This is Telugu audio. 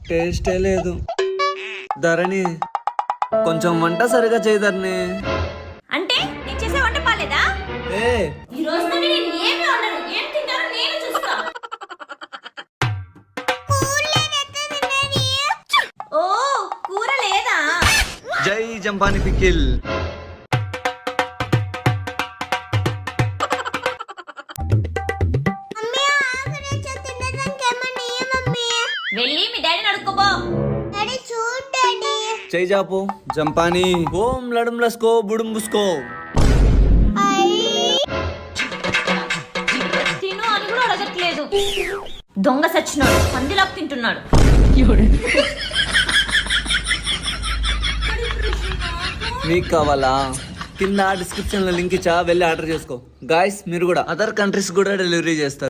టేస్టే లేదు. ధరణి కొంచెం వంట సరిగా చేయదర్ని. అంటే నేను చేసే వంట పాలేదా? ఏ ఈ రోజు నుండి నేను ఏమీ వండను. ఏం తింటారో నేను చూస్తా. ఓ కూర లేదా? జై జంపాని పికిల్. వెళ్ళి మీ డాడీని అడుక్కోబో. జై జాపు జంపాని. ఓం లడుం లస్కో బుడుం బుస్కో. తిను అని కూడా అడగట్లేదు. దొంగ సచ్చినాడు, పందిలాపు తింటున్నాడు. నీకు కావాలా? కింద డిస్క్రిప్షన్ లో లింక్ ఇచ్చా, వెళ్ళి ఆర్డర్ చేసుకో. గాయస్ మీరు కూడా అదర్ కంట్రీస్ కూడా డెలివరీ చేస్తారు.